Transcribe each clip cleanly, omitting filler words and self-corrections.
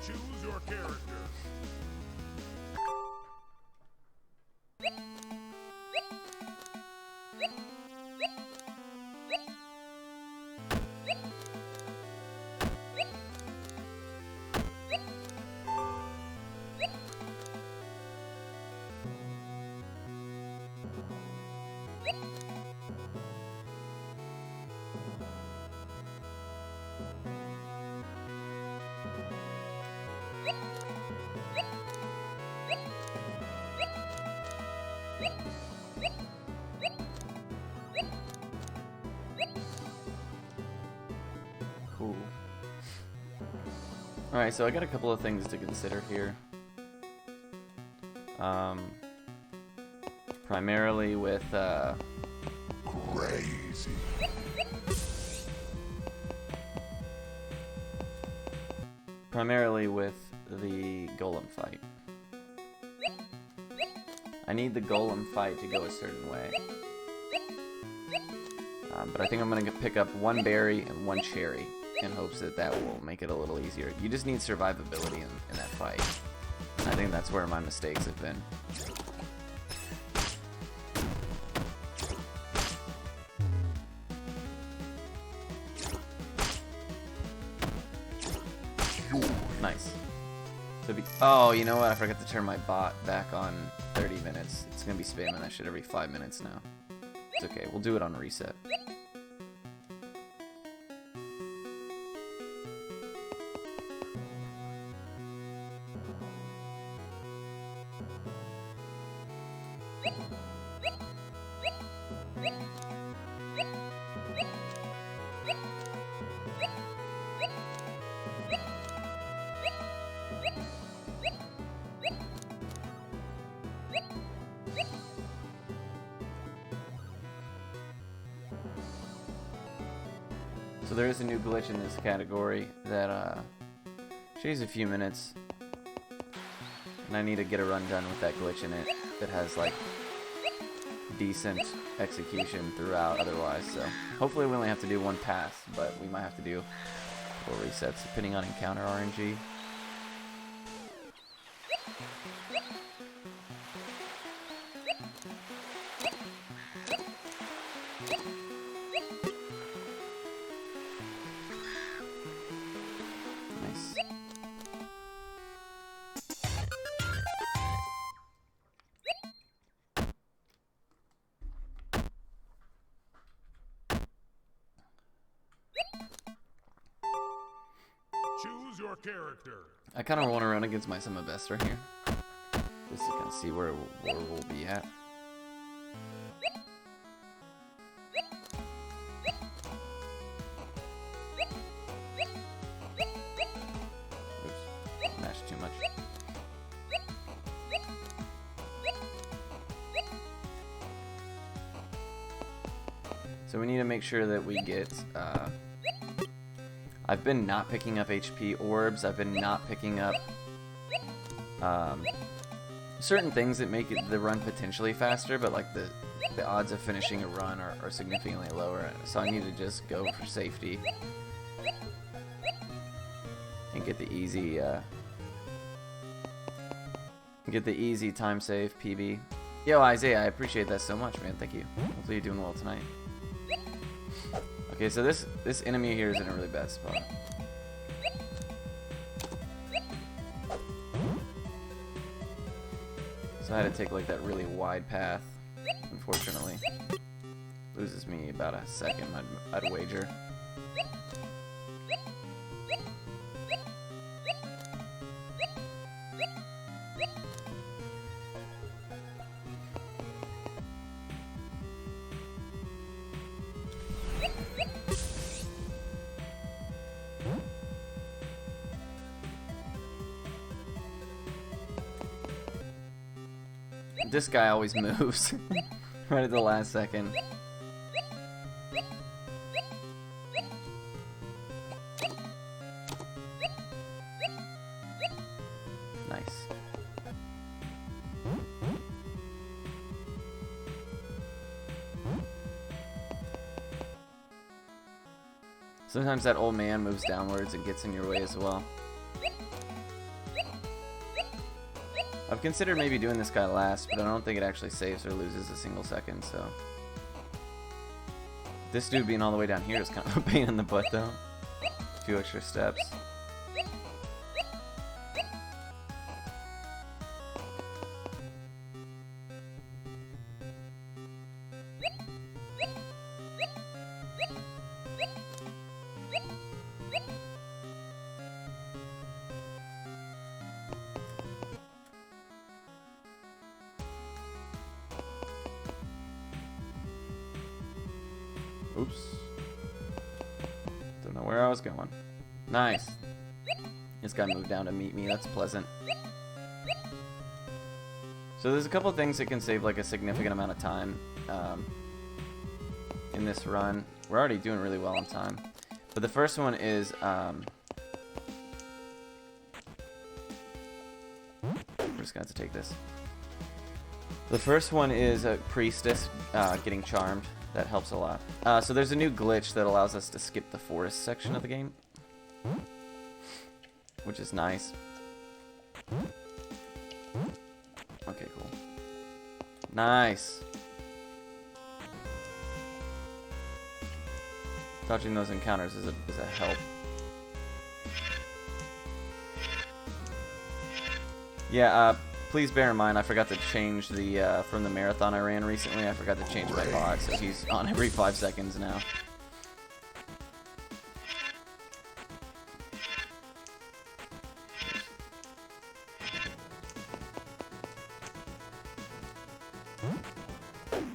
Choose your character. Cool. Alright, so I got a couple of things to consider here. Primarily with, Crazy. primarily with the golem fight. I need the golem fight to go a certain way. But I think I'm going to pick up one berry and one cherry in hopes that that will make it a little easier. You just need survivability in that fight. And I think that's where my mistakes have been. Nice. Oh, you know what? I forgot to turn my bot back on 30 minutes. It's going to be spamming that shit every 5 minutes now. It's okay. We'll do it on reset. So there is a new glitch in this category that takes a few minutes, and I need to get a run done with that glitch in it that has like decent execution throughout otherwise. So hopefully we only have to do one pass, but we might have to do a couple resets depending on encounter RNG. Choose your character. I kind of want to run against my Semibester here, just to kind of see where we'll be at. Oops, mashed too much. So we need to make sure that we get. I've been not picking up HP orbs. I've been not picking up certain things that make the run potentially faster, but like the odds of finishing a run are significantly lower. So I need to just go for safety and get the easy time save PB. Yo, Isaiah, I appreciate that so much, man. Thank you. Hopefully you're doing well tonight. Okay, so this enemy here is in a really bad spot. So I had to take like that really wide path, unfortunately. Loses me about a second, I'd wager. This guy always moves right at the last second. Nice. Sometimes that old man moves downwards and gets in your way as well. I've considered maybe doing this guy last, but I don't think it actually saves or loses a single second, so... This dude being all the way down here is kind of a pain in the butt, though. A few extra steps. Oops. Don't know where I was going. Nice. This guy moved down to meet me. That's pleasant. So there's a couple of things that can save like a significant amount of time in this run. We're already doing really well on time. But the first one is... we're just going to have to take this. The first one is a priestess getting charmed. That helps a lot. So there's a new glitch that allows us to skip the forest section of the game, which is nice. Okay, cool. Nice. Dodging those encounters is a help. Yeah, please bear in mind, I forgot to change the, from the marathon I ran recently, I forgot to change my bot, so he's on every 5 seconds now.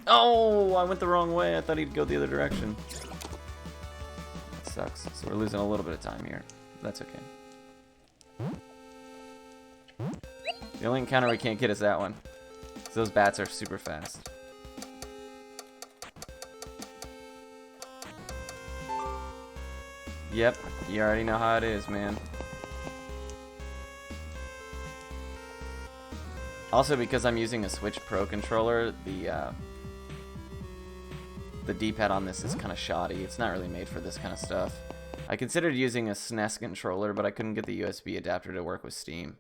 Oh, I went the wrong way. I thought he'd go the other direction. That sucks. So we're losing a little bit of time here. That's okay. The only encounter we can't get is that one. Those bats are super fast. Yep, you already know how it is, man. Also, because I'm using a Switch Pro controller, the D-pad on this is kind of shoddy. It's not really made for this kind of stuff. I considered using a SNES controller, but I couldn't get the USB adapter to work with Steam.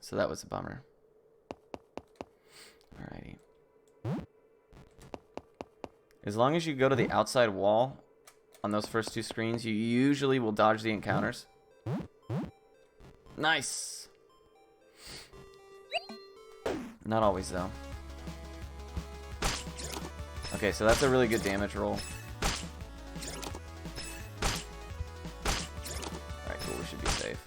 So that was a bummer. Alrighty. As long as you go to the outside wall on those first 2 screens, you usually will dodge the encounters. Nice! Not always, though. Okay, so that's a really good damage roll. Alright, cool, we should be safe.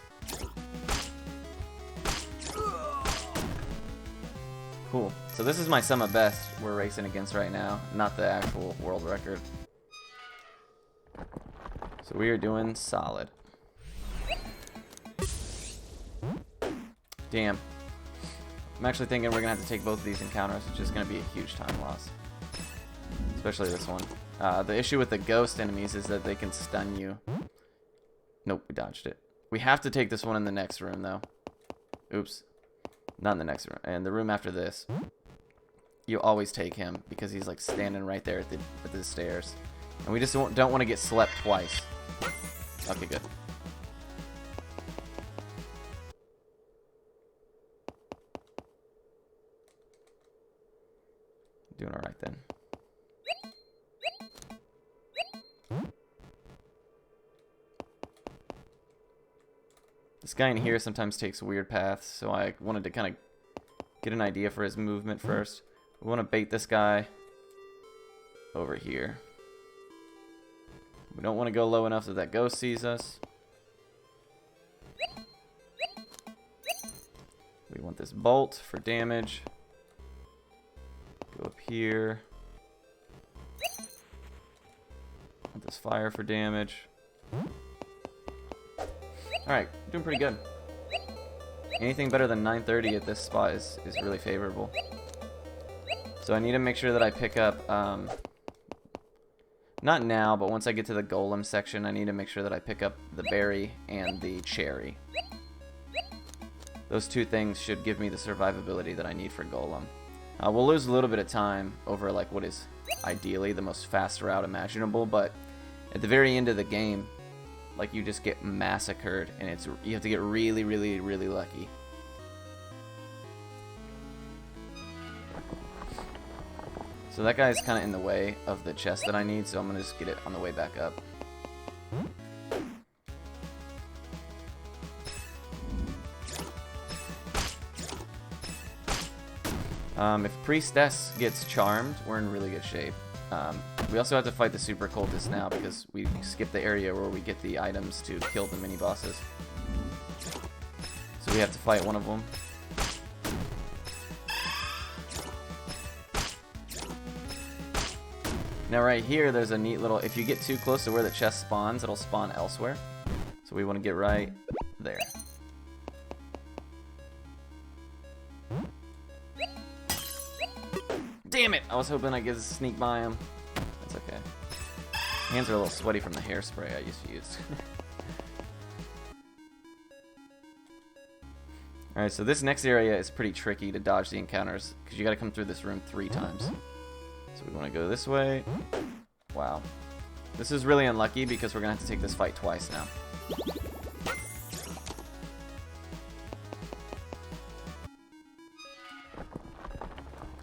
Cool. So this is my sum of best we're racing against right now, not the actual world record. So we are doing solid. Damn. I'm actually thinking we're going to have to take both of these encounters, which is going to be a huge time loss. Especially this one. The issue with the ghost enemies is that they can stun you. Nope, we dodged it. We have to take this one in the next room, though. Oops. Not in the next room. And the room after this. You always take him because he's like standing right there at the stairs. And we just don't want to get slept twice. Okay, good. Doing alright then. This guy in here sometimes takes weird paths, so I wanted to kind of get an idea for his movement first. We want to bait this guy over here. We don't want to go low enough that that ghost sees us. We want this bolt for damage. Go up here. Want this fire for damage. Alright, doing pretty good. Anything better than 930 at this spot is really favorable. So I need to make sure that I pick up, not now, but once I get to the golem section, I need to make sure that I pick up the berry and the cherry. Those 2 things should give me the survivability that I need for golem. We'll lose a little bit of time over like what is ideally the most fast route imaginable, but at the very end of the game, like you just get massacred, and you have to get really, really, really lucky. So that guy's kind of in the way of the chest that I need, so I'm going to just get it on the way back up. If Priestess gets charmed, we're in really good shape. We also have to fight the Super Cultist now because we skipped the area where we get the items to kill the mini-bosses. So we have to fight one of them. Now right here, there's a neat little... If you get too close to where the chest spawns, it'll spawn elsewhere. So we want to get right there. Damn it! I was hoping I could sneak by him. That's okay. Hands are a little sweaty from the hairspray I used to use. Alright, so this next area is pretty tricky to dodge the encounters, because you gotta come through this room 3 times. So we want to go this way. Wow. This is really unlucky because we're gonna have to take this fight twice now.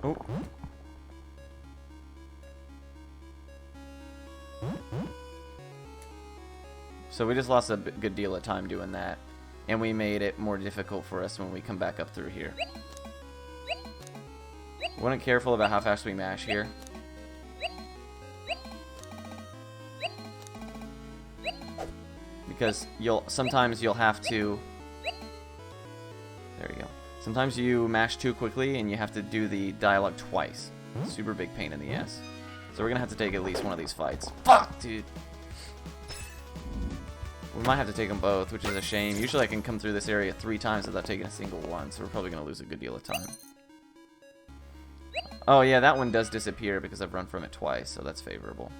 Oh. So we just lost a good deal of time doing that. And we made it more difficult for us when we come back up through here. We want to be careful about how fast we mash here. Because sometimes you'll have to... There you go. Sometimes you mash too quickly and you have to do the dialogue twice. Super big pain in the ass. So we're going to have to take at least one of these fights. Fuck, dude! We might have to take them both, which is a shame. Usually I can come through this area 3 times without taking a single one, so we're probably going to lose a good deal of time. Oh yeah, that one does disappear because I've run from it twice, so that's favorable.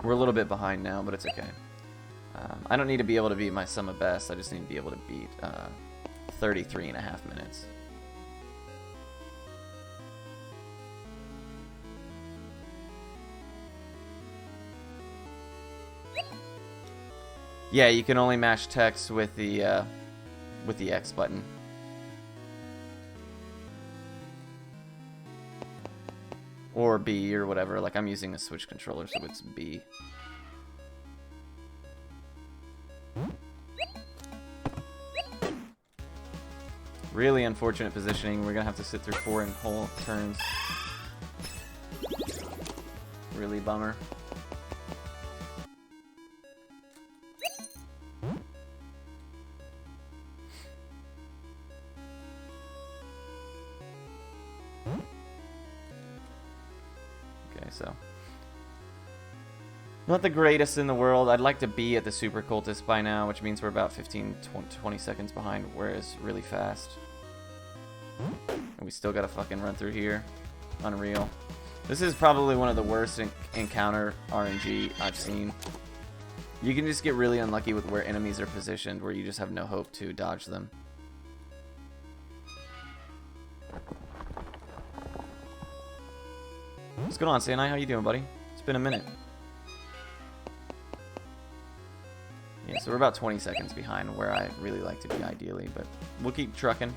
We're a little bit behind now, but it's okay. I don't need to be able to beat my sum of best, I just need to be able to beat 33.5 minutes. Yeah, you can only mash text with the X button. Or B or whatever. Like I'm using a Switch controller, so it's B. Really unfortunate positioning. We're gonna have to sit through 4 whole turns. Really bummer. So, not the greatest in the world. I'd like to be at the Super Cultist by now, which means we're about 15-20 seconds behind, whereas really fast. And we still gotta fucking run through here. Unreal. This is probably one of the worst encounter RNG I've seen. You can just get really unlucky with where enemies are positioned, where you just have no hope to dodge them. What's going on, Sanai? How you doing, buddy? It's been a minute. Yeah, so we're about 20 seconds behind where I really like to be ideally, but we'll keep trucking.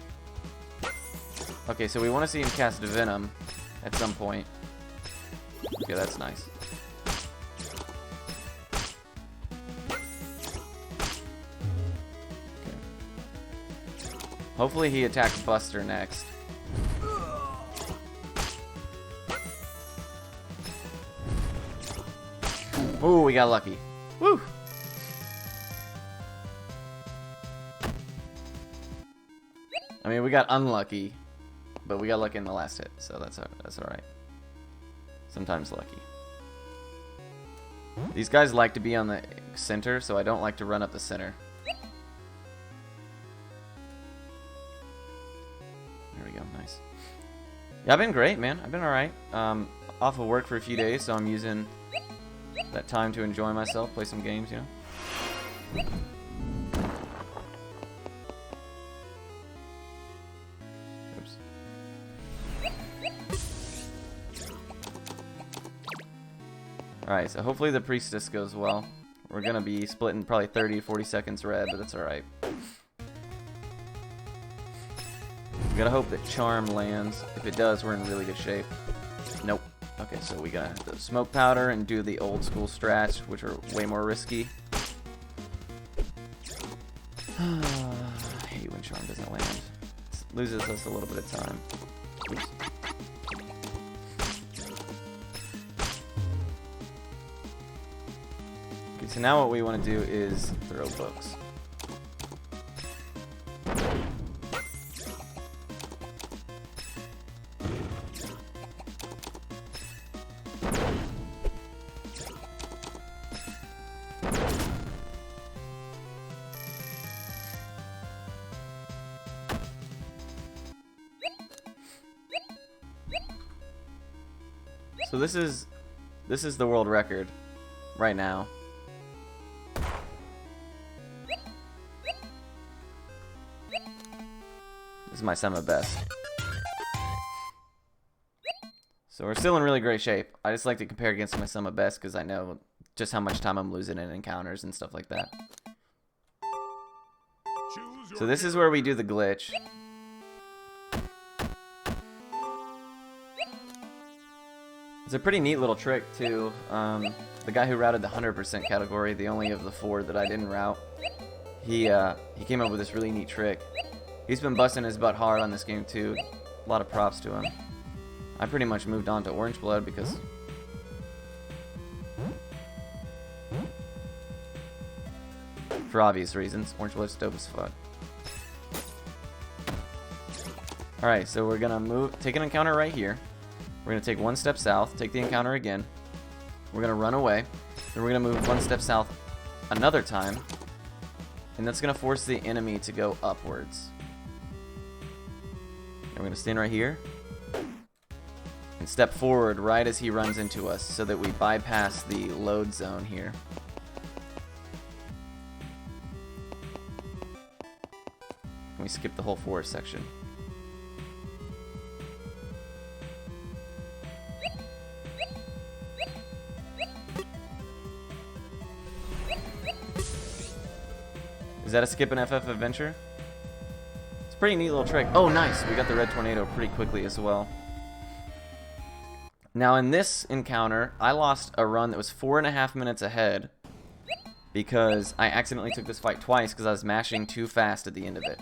Okay, so we want to see him cast Venom at some point. Okay, that's nice. Okay. Hopefully he attacks Buster next. Ooh, we got lucky. Woo! I mean, we got unlucky, but we got lucky in the last hit, so that's all right. Sometimes lucky. These guys like to be on the center, so I don't like to run up the center. There we go, nice. Yeah, I've been great, man. I've been alright. Off of work for a few days, so I'm using that time to enjoy myself, play some games, you know? Oops. Alright, so hopefully the Priestess goes well. We're gonna be splitting probably 30-40 seconds red, but that's alright. gotta hope that Charm lands. If it does, we're in really good shape. Nope. Okay, so we gotta have the smoke powder and do the old school strats, which are way more risky. I hate when Charm doesn't land. It loses us a little bit of time. Oops. Okay, so now what we want to do is throw books. So this is the world record right now. This is my semi-best. So we're still in really great shape. I just like to compare against my semi-best because I know just how much time I'm losing in encounters and stuff like that. So this is where we do the glitch. It's a pretty neat little trick too. The guy who routed the 100% category, the only of the 4 that I didn't route, he came up with this really neat trick. He's been busting his butt hard on this game too. A lot of props to him. I pretty much moved on to Orange Blood because for obvious reasons. Orange Blood's dope as fuck. Alright, so we're gonna take an encounter right here. We're going to take 1 step south, take the encounter again. We're going to run away. Then we're going to move 1 step south another time. And that's going to force the enemy to go upwards. And we're going to stand right here. And step forward right as he runs into us so that we bypass the load zone here. And we skip the whole forest section. Is that a skip and FF adventure? It's a pretty neat little trick. Oh, nice. We got the red tornado pretty quickly as well. Now, in this encounter, I lost a run that was 4.5 minutes ahead because I accidentally took this fight twice because I was mashing too fast at the end of it.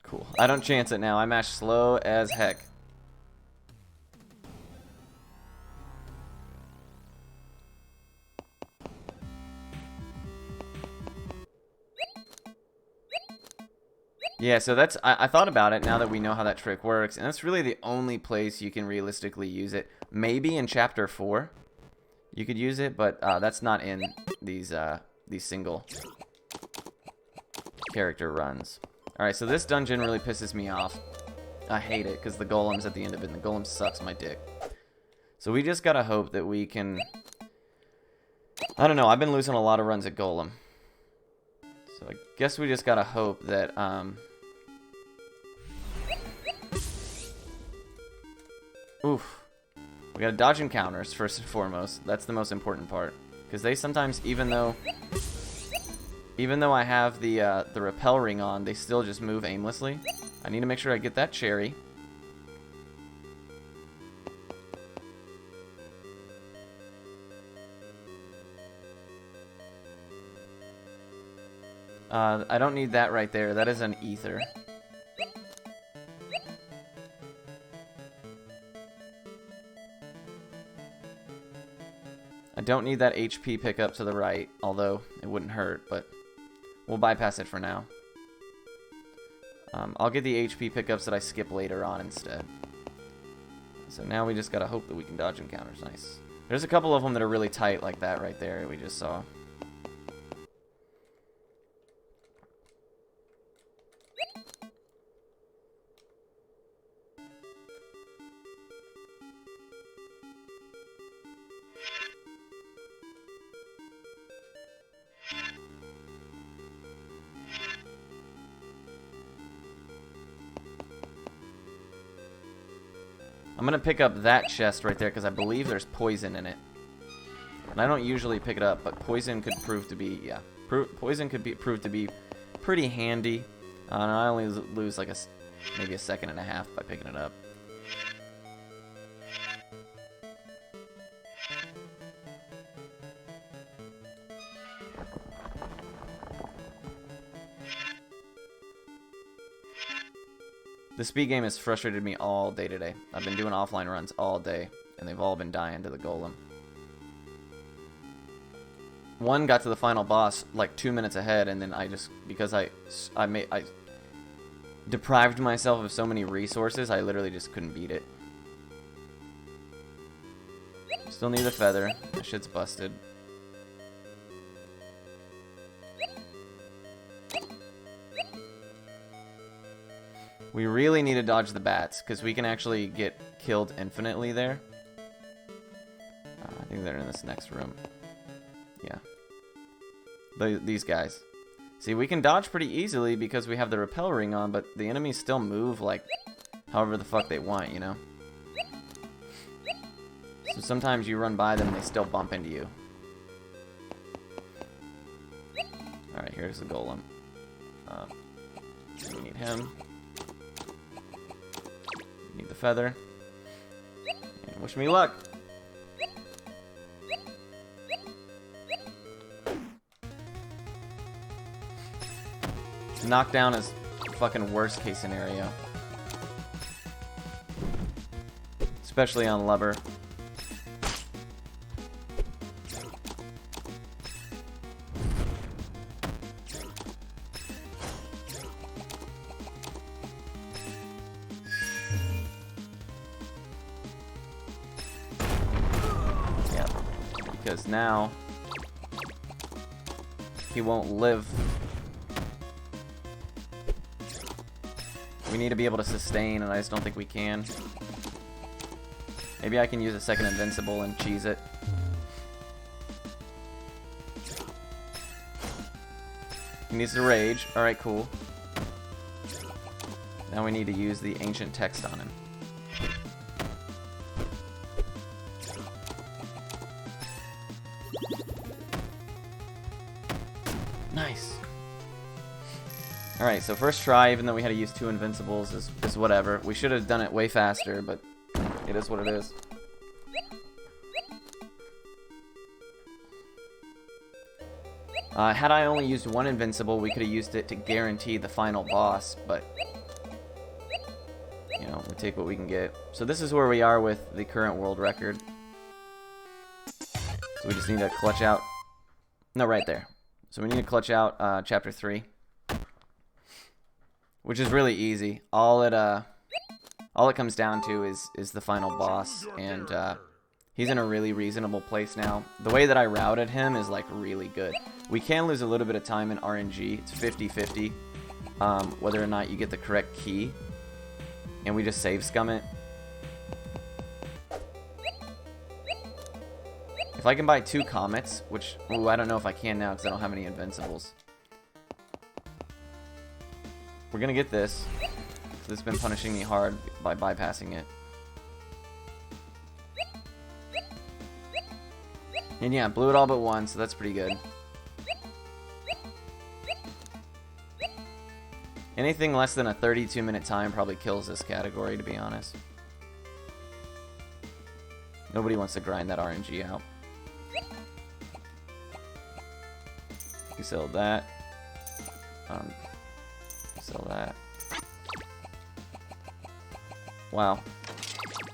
Cool. I don't chance it now. I mash slow as heck. Yeah, so that's I thought about it now that we know how that trick works, and that's really the only place you can realistically use it. Maybe in Chapter 4 you could use it, but that's not in these single character runs. Alright, so this dungeon really pisses me off. I hate it because the golem's at the end of it, and the golem sucks my dick. So we just gotta hope that we can... I don't know, I've been losing a lot of runs at golem. So I guess we just gotta hope that, oof. We gotta dodge encounters, first and foremost. That's the most important part. Because they sometimes, even though I have the repel ring on, they still just move aimlessly. I need to make sure I get that cherry. I don't need that right there. That is an ether. I don't need that HP pickup to the right, although it wouldn't hurt, but we'll bypass it for now. I'll get the HP pickups that I skip later on instead. So now we just gotta hope that we can dodge encounters. Nice. There's a couple of them that are really tight like that right there we just saw. I'm gonna pick up that chest right there because I believe there's poison in it. And I don't usually pick it up, but poison could prove to be, yeah. Poison could prove to be pretty handy. And I only lose like maybe a second and a half by picking it up. The speed game has frustrated me all day today. I've been doing offline runs all day, and they've all been dying to the golem. One got to the final boss like 2 minutes ahead, and then I just, because I deprived myself of so many resources, I literally just couldn't beat it. Still need the feather. That shit's busted. We really need to dodge the bats, because we can actually get killed infinitely there. I think they're in this next room. Yeah. These guys. See, we can dodge pretty easily because we have the repel ring on, but the enemies still move like however the fuck they want, you know? So sometimes you run by them and they still bump into you. Alright, here's the golem. We need him. We need the feather. And wish me luck! Knockdown is fucking worst case scenario. Especially on Lubber. Yeah, because now he won't live. We need to be able to sustain, and I just don't think we can. Maybe I can use a second invincible and cheese it. He needs to rage. Alright, cool. Now we need to use the ancient text on him. Nice. Alright, so first try, even though we had to use 2 invincibles, is whatever. We should have done it way faster, but it is what it is. Had I only used 1 invincible, we could have used it to guarantee the final boss, but you know, we take what we can get. So this is where we are with the current world record. So we just need to clutch out. No, right there. So we need to clutch out chapter 3. Which is really easy. All it comes down to is the final boss, and he's in a really reasonable place now. The way that I routed him is like really good. We can lose a little bit of time in RNG. It's 50-50 whether or not you get the correct key, and we just save scum it. If I can buy 2 comets, which ooh, I don't know if I can now because I don't have any invincibles. We're gonna get this. This has been punishing me hard by bypassing it. And yeah, blew it all but one, so that's pretty good. Anything less than a 32-minute time probably kills this category, to be honest. Nobody wants to grind that RNG out. We sell that. Sell that. Wow.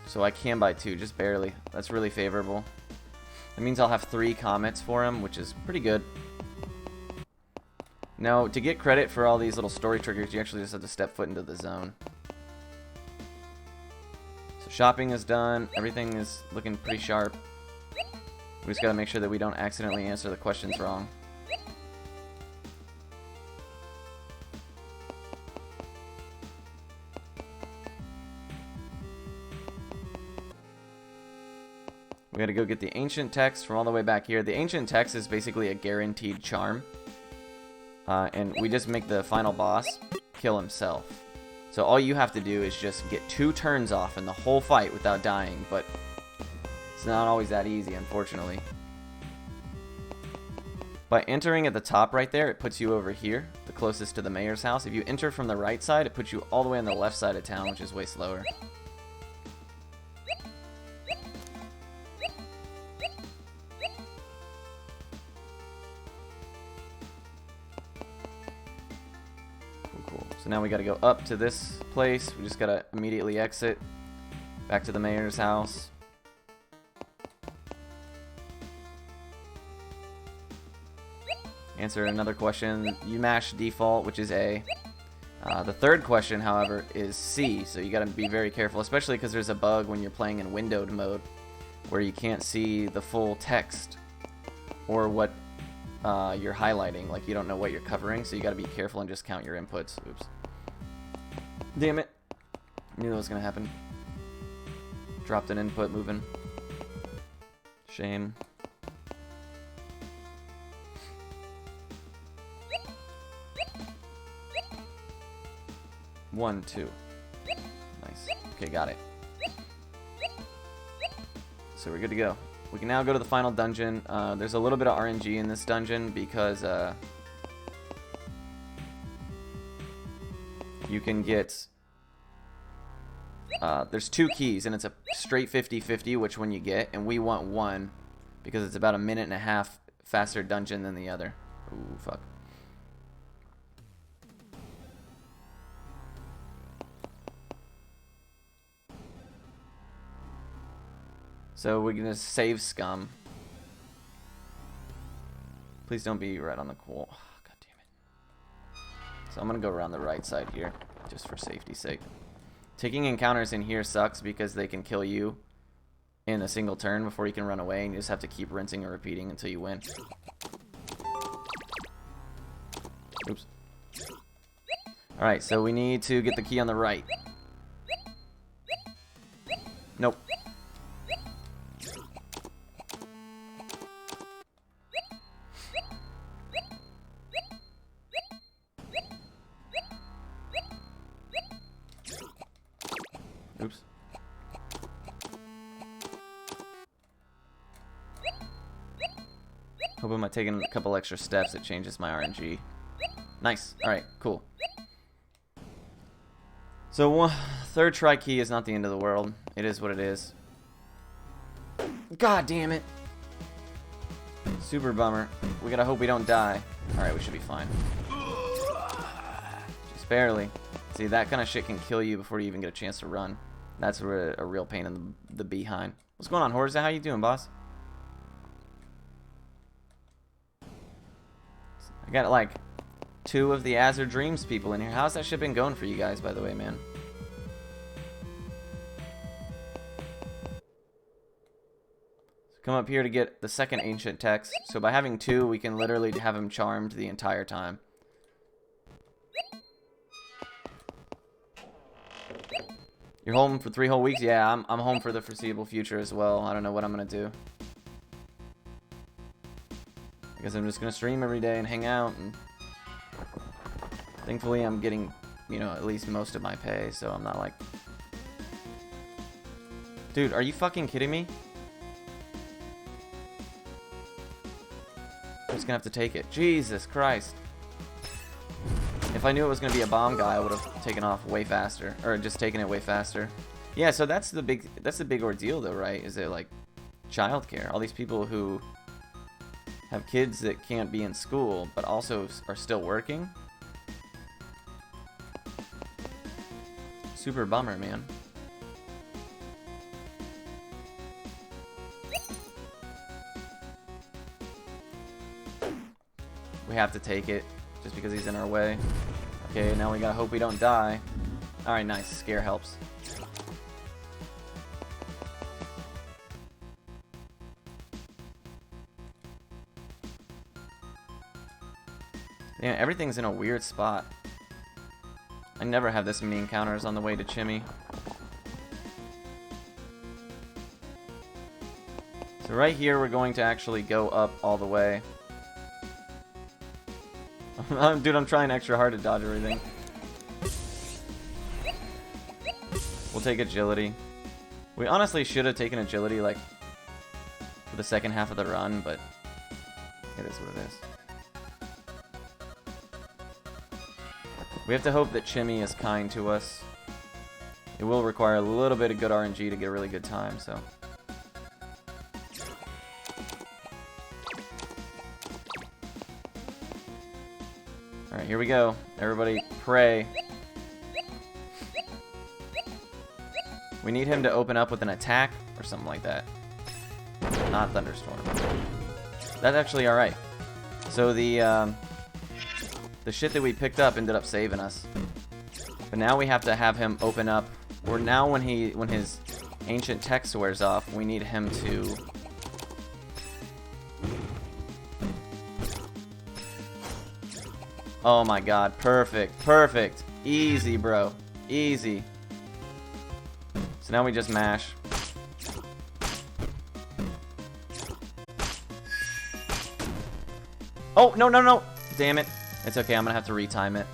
So I can buy 2, just barely. That's really favorable. That means I'll have 3 comets for him, which is pretty good. Now, to get credit for all these little story triggers, you actually just have to step foot into the zone. So shopping is done. Everything is looking pretty sharp. We just gotta make sure that we don't accidentally answer the questions wrong. We gotta go get the ancient text from all the way back here. The ancient text is basically a guaranteed charm. And we just make the final boss kill himself. So all you have to do is just get 2 turns off in the whole fight without dying, but it's not always that easy, unfortunately. By entering at the top right there, it puts you over here, the closest to the mayor's house. If you enter from the right side, it puts you all the way on the left side of town, which is way slower. Cool. So now we gotta go up to this place. We just gotta immediately exit back to the mayor's house. Answer another question. You mash default, which is A. The third question, however, is C, so you gotta be very careful, especially because there's a bug when you're playing in windowed mode where you can't see the full text or what you're highlighting. Like, you don't know what you're covering, so you gotta be careful and just count your inputs. Oops. Damn it. Knew that was gonna happen. Dropped an input moving. Shame. One, 2. Nice. Okay, got it. So we're good to go. We can now go to the final dungeon. There's a little bit of RNG in this dungeon because you can get... there's 2 keys, and it's a straight 50-50 which one you get, and we want 1 because it's about a 1.5 minutes faster dungeon than the other. Ooh, fuck. So we're gonna save scum. Please don't be right on the cool. Oh, God damn it. So I'm gonna go around the right side here, just for safety's sake. Taking encounters in here sucks because they can kill you in a single turn before you can run away, and you just have to keep rinsing and repeating until you win. Oops. Alright, so we need to get the key on the right. Nope. Oops. Hope I'm taking a couple extra steps. It changes my RNG. Nice. Alright, cool. So, third try key is not the end of the world. It is what it is. God damn it. Super bummer. We gotta hope we don't die. Alright, we should be fine. Just barely. See, that kind of shit can kill you before you even get a chance to run. That's a real pain in the behind. What's going on, Horza? How you doing, boss? I got like 2 of the Azure Dreams people in here. How's that shit been going for you guys, by the way, man? So come up here to get the second ancient text. So by having 2, we can literally have him charmed the entire time. You're home for 3 whole weeks? Yeah, I'm home for the foreseeable future as well. I don't know what I'm gonna do. I guess I'm just gonna stream every day and hang out, and thankfully I'm getting, you know, at least most of my pay, so I'm not like... Dude, are you fucking kidding me? I'm just gonna have to take it. Jesus Christ. If I knew it was gonna be a bomb guy, I would have taken off way faster, or just taken it way faster. Yeah, so that's the big ordeal, though, right? Is it like childcare? All these people who have kids that can't be in school, but also are still working. Super bummer, man. We have to take it, just because he's in our way. Okay, now we gotta hope we don't die. Alright, nice. Scare helps. Yeah, everything's in a weird spot. I never have this many encounters on the way to Chimmy. So right here, we're going to actually go up all the way. Dude, I'm trying extra hard to dodge everything. We'll take agility. We honestly should have taken agility, like, for the second half of the run, but it is what it is. We have to hope that Chimmy is kind to us. It will require a little bit of good RNG to get a really good time, so. Alright, here we go. Everybody pray. We need him to open up with an attack or something like that. Not Thunderstorm. That's actually alright. So the shit that we picked up ended up saving us. But now we have to have him open up. Or now when his ancient text wears off, we need him to oh my god, perfect, perfect. Easy, bro. Easy. So now we just mash. Oh, no, no, no. Damn it. It's okay, I'm gonna have to retime it.